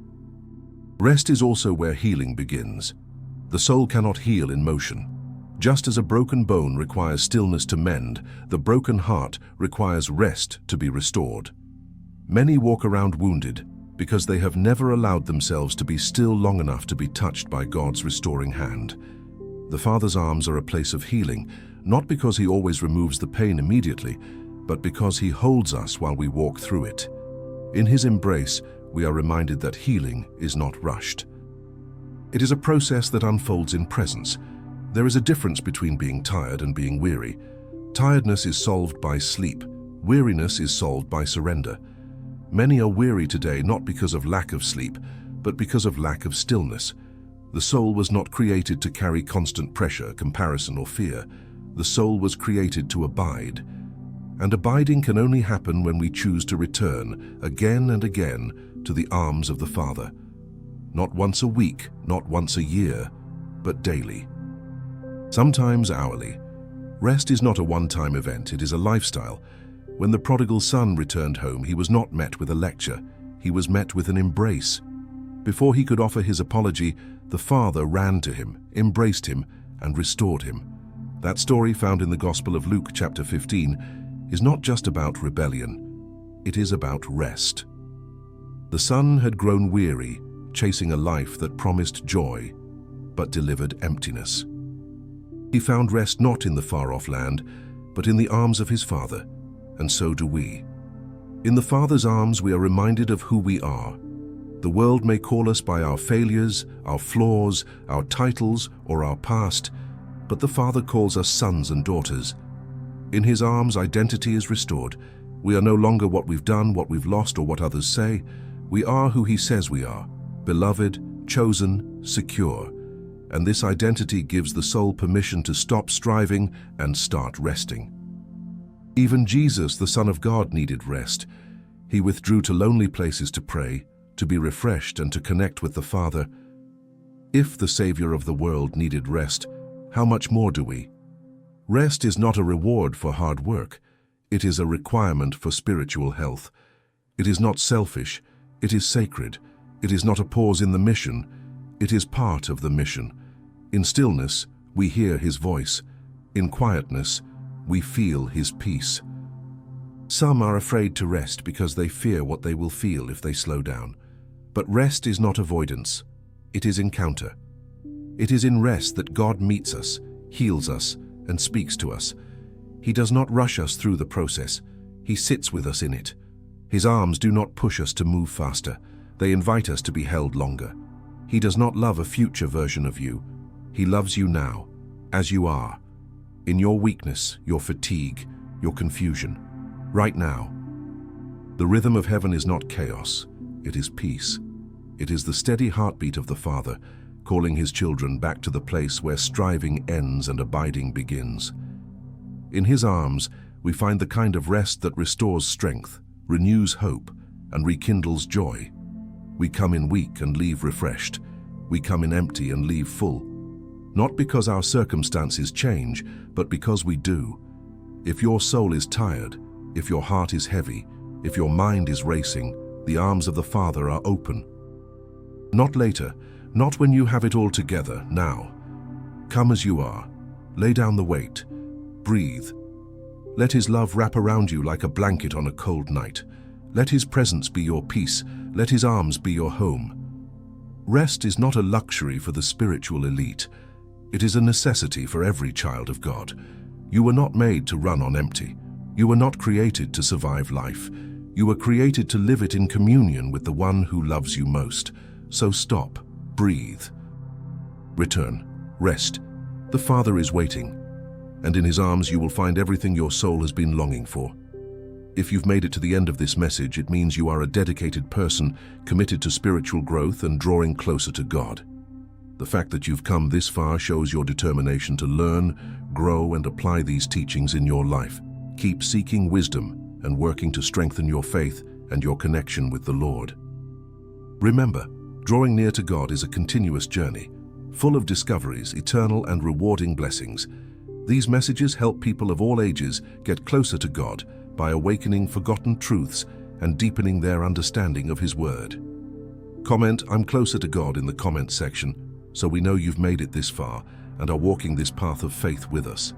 Rest is also where healing begins. The soul cannot heal in motion. Just as a broken bone requires stillness to mend, the broken heart requires rest to be restored. Many walk around wounded because they have never allowed themselves to be still long enough to be touched by God's restoring hand. The Father's arms are a place of healing, not because He always removes the pain immediately, but because He holds us while we walk through it. In His embrace, we are reminded that healing is not rushed. It is a process that unfolds in presence. There is a difference between being tired and being weary. Tiredness is solved by sleep. Weariness is solved by surrender. Many are weary today not because of lack of sleep, but because of lack of stillness. The soul was not created to carry constant pressure, comparison, or fear. The soul was created to abide. And abiding can only happen when we choose to return, again and again, to the arms of the Father. Not once a week, not once a year, but daily. Sometimes hourly. Rest is not a one-time event, it is a lifestyle. When the prodigal son returned home, he was not met with a lecture, he was met with an embrace. Before he could offer his apology, the Father ran to him, embraced him, and restored him. That story, found in the Gospel of Luke chapter 15, is not just about rebellion, it is about rest. The son had grown weary, chasing a life that promised joy, but delivered emptiness. He found rest not in the far-off land, but in the arms of his Father, and so do we. In the Father's arms we are reminded of who we are. The world may call us by our failures, our flaws, our titles, or our past, but the Father calls us sons and daughters. In His arms identity is restored. We are no longer what we've done, what we've lost, or what others say. We are who He says we are, beloved, chosen, secure. And this identity gives the soul permission to stop striving and start resting. Even Jesus, the Son of God, needed rest. He withdrew to lonely places to pray, to be refreshed, and to connect with the Father. If the Savior of the world needed rest, how much more do we? Rest is not a reward for hard work. It is a requirement for spiritual health. It is not selfish. It is sacred. It is not a pause in the mission. It is part of the mission. In stillness, we hear His voice. In quietness, we feel His peace. Some are afraid to rest because they fear what they will feel if they slow down. But rest is not avoidance. It is encounter. It is in rest that God meets us, heals us, and speaks to us. He does not rush us through the process. He sits with us in it. His arms do not push us to move faster. They invite us to be held longer. He does not love a future version of you. He loves you now, as you are, in your weakness, your fatigue, your confusion, right now. The rhythm of heaven is not chaos, it is peace. It is the steady heartbeat of the Father, calling His children back to the place where striving ends and abiding begins. In His arms, we find the kind of rest that restores strength, renews hope, and rekindles joy. We come in weak and leave refreshed. We come in empty and leave full. Not because our circumstances change, but because we do. If your soul is tired, if your heart is heavy, if your mind is racing, the arms of the Father are open. Not later, not when you have it all together, now. Come as you are. Lay down the weight. Breathe. Let His love wrap around you like a blanket on a cold night. Let His presence be your peace. Let His arms be your home. Rest is not a luxury for the spiritual elite. It is a necessity for every child of God. You were not made to run on empty. You were not created to survive life. You were created to live it in communion with the one who loves you most. So stop, breathe, return, rest. The Father is waiting, and in his arms you will find everything your soul has been longing for. If you've made it to the end of this message, it means you are a dedicated person, committed to spiritual growth and drawing closer to God. The fact that you've come this far shows your determination to learn, grow, and apply these teachings in your life. Keep seeking wisdom and working to strengthen your faith and your connection with the Lord. Remember, drawing near to God is a continuous journey, full of discoveries, eternal and rewarding blessings. These messages help people of all ages get closer to God by awakening forgotten truths and deepening their understanding of His Word. Comment, "I'm closer to God" in the comment section, so we know you've made it this far and are walking this path of faith with us.